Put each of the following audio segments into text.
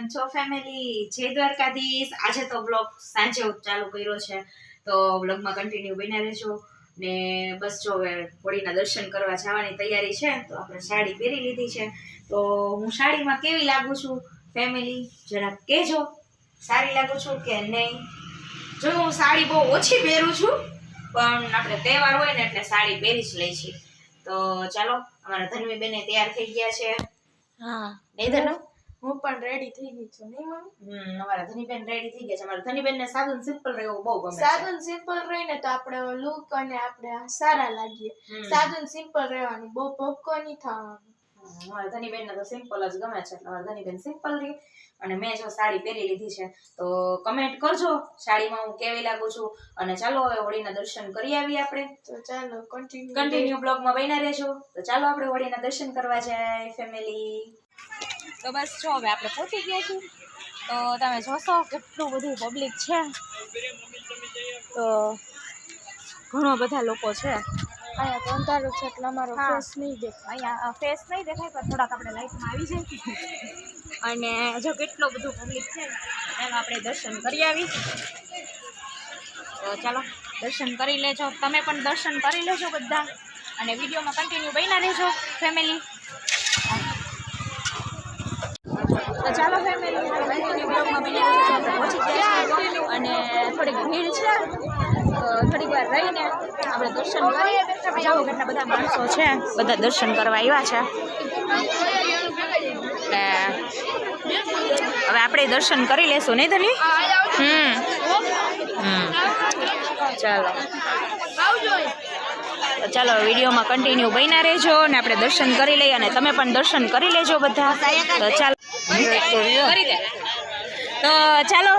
કેમ છો ફેમિલી? જય દ્વારકાધીશ। આજે તો બ્લોગ સાંજે ચાલુ કર્યો છે, તો બ્લોગમાં કન્ટિન્યુ બન્યા રહેજો ને બસ જો હવે હોળીના દર્શન કરવા જવાની તૈયારી છે। તો આપણે સાડી પહેરી લીધી છે, તો હું સાડીમાં કેવી લાગુ છું ફેમિલી જરા કહેજો, સારી લાગુ છું કે નહીં। જો હું સાડી બહુ ઓછી પહેરું છું, પણ આપણે તહેવાર હોય ને એટલે સાડી પહેરી જ લઈ છીએ। તો ચાલો, અમારા ધનવી બેને તૈયાર થઈ ગયા છે। हाँ નહીં ધનુ? હું પણ રેડી થઈ ગઈ છું નહીં મમ્મી? અમારા ધનીબેન રેડી થઈ ગયા છે। અમારા ધનીબેનને સાદું સિમ્પલ રહેવું બહુ ગમે છે। સાદું સિમ્પલ રહીને તો આપણે લુક અને આપણે સારા લાગીએ। સાદું સિમ્પલ રહેવાનું, બહુ ભક્કો નહીં થવાનું। અમારા ધનીબેનને તો સિમ્પલ જ ગમે છે, અમારા ધનીબેન સિમ્પલ રહી। અને મેં જો સાડી પહેરી લીધી છે, તો કમેન્ટ કરજો સાડીમાં હું કેવી લાગુ છું। અને ચાલો હવે હોળીના દર્શન કરી આવીએ આપણે। તો ચાલો કન્ટિન્યુ બ્લોગમાં બન્યા રહેજો। તો ચાલો આપણે હોળીના દર્શન કરવા જાય ફેમિલી। તો બસ જો હવે આપણે પહોંચી ગયા છીએ, તો તમે જોશો કેટલું બધું પબ્લિક છે, તો ઘણો બધા લોકો છે। અહીંયા તો અંધારું છે એટલે અમારો હા। ફેસ નહીં દેખાય। અહીંયા ફેસ નહીં દેખાય, પણ થોડાક આપણે લાઈટમાં આવી જાય। અને જો કેટલો બધું પબ્લિક છે, ચાલો આપણે દર્શન કરી આવી। તો ચાલો દર્શન કરી લેજો, તમે પણ દર્શન કરી લેજો બધા, અને વિડીયોમાં કન્ટિન્યુ બન્યા રહેજો ફેમિલી। તો ચાલો ફેમિલી કન્ટિન્યુ બ્લોગમાં બન્યા રહેજો। આપણે પહોંચી ગયા છીએ અને થોડીક ભીડ છે, તો થોડીક વાર રહીને આપણે દર્શન કરીએ। જાઓ કેટલા બધા માણસો છે, બધા દર્શન કરવા આવ્યા છે। હવે આપણે દર્શન કરી લેશું નહીં ધની? ચાલો તો ચાલો વિડીયોમાં કન્ટિન્યુ બન્યા રહેજો, અને આપણે દર્શન કરી લઈએ, અને તમે પણ દર્શન કરી લેજો બધા। તો ચાલો કરી દે। તો ચાલો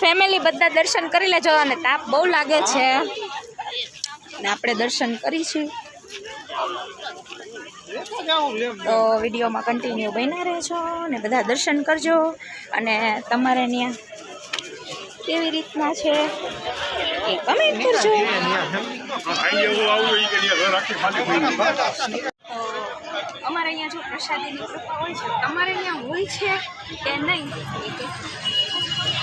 ફેમિલી બધા દર્શન કરી લેજો, અને તાપ બહુ લાગે છે, ને આપણે દર્શન કરીશું। તો વિડીયોમાં કન્ટિન્યુ બન્યા રહેજો, ને બધા દર્શન કરજો, અને તમારે ત્યાં કેવી રીતના છે એ કમેન્ટ કરજો। અમારે અહીંયા જો પ્રસાદીની કૃપા હોય છે, તમારે અહીંયા હોય છે કે નહીં?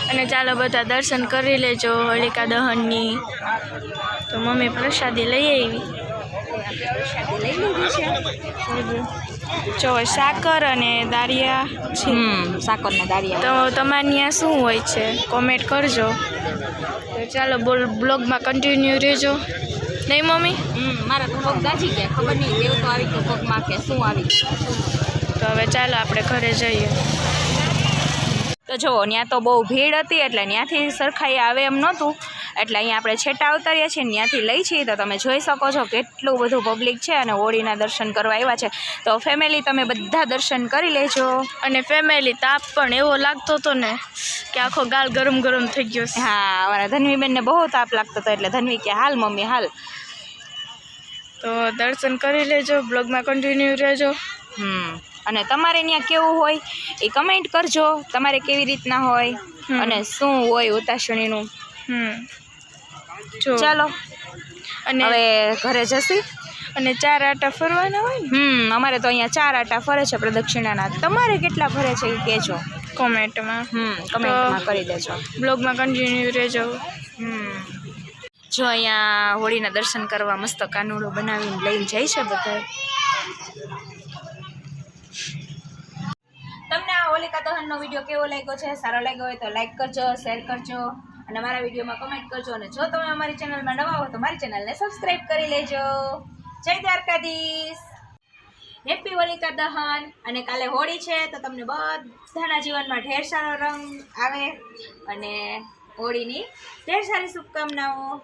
અને ચાલો બધા દર્શન કરી લેજો હોલિકા દહનની। તો મમ્મી પ્રસાદી લઈ આવી, પ્રસાદી લઈ લીધી છે। જો સાકર અને દાળિયા છે। સાકર ને દાળિયા। તો તમારે ત્યાં શું હોય છે કોમેન્ટ કરજો। તો ચાલો બ્લોગમાં કન્ટિન્યુ રહેજો નહીં મમ્મી? મારા તો પગ દાજી ગયા, ખબર નહીં દેવ તો આવી ગયો પગમાં કે શું આવી ગયું। તો હવે ચાલો આપણે ઘરે જઈએ। તો જો ત્યાં તો બહુ ભીડ હતી, એટલે ત્યાંથી સરખાઈ આવે એમ નહોતું, એટલે અહીંયા આપણે છેટા ઉતરીએ છીએ, ત્યાંથી લઈ છીએ। તો તમે જોઈ શકો છો કેટલું બધું પબ્લિક છે, અને હોળીના દર્શન કરવા આવ્યા છે। તો ફેમિલી તમે બધા દર્શન કરી લેજો। અને ફેમિલી તાપ પણ એવો લાગતો હતો ને કે આખો ગાલ ગરમ ગરમ થઈ ગયો છે। હા, અમારા ધનવીબેનને બહુ તાપ લાગતો હતો, એટલે ધનવી કે હાલ મમ્મી હાલ। તો દર્શન કરી લેજો, બ્લોગમાં કન્ટિન્યુ રહેજો। અને તમારે ત્યાં કેવું હોય એ કમેન્ટ કરજો, તમારે કેવી રીતના હોય અને શું હોય ઉતાસણીનું। જો ચાલો અને હવે ઘરે જશી। અને 4 આટા ફરવાના હોય ને? અમારે તો અહીંયા 4 આટા ફરે છે પ્રદક્ષિણાના। તમારે કેટલા ફરે છે એ કહેજો કોમેન્ટમાં। કમેન્ટમાં કરી દેજો। બ્લોગમાં કન્ટિન્યુ રહેજો। જો અહીંયા હોળીના દર્શન કરવા મસ્ત કાનુડો બનાવીને લઈને જાય છે બધા। તમને આ હોલિકા દહનનો વિડીયો કેવો લાગ્યો છે? સારો લાગ્યો હોય તો લાઈક કરજો, શેર કરજો, અને મારા વિડીયોમાં કમેન્ટ કરજો। અને જો તમે અમારી ચેનલમાં નવા હો તો મારી ચેનલને સબસ્ક્રાઈબ કરી લેજો। જય દ્વારકાધીશ, હેપી હોલિકા દહન। અને કાલે હોળી છે, તો તમને બધાના જીવનમાં ઢેર સારો રંગ આવે, અને હોળીની ઢેર સારી શુભકામનાઓ।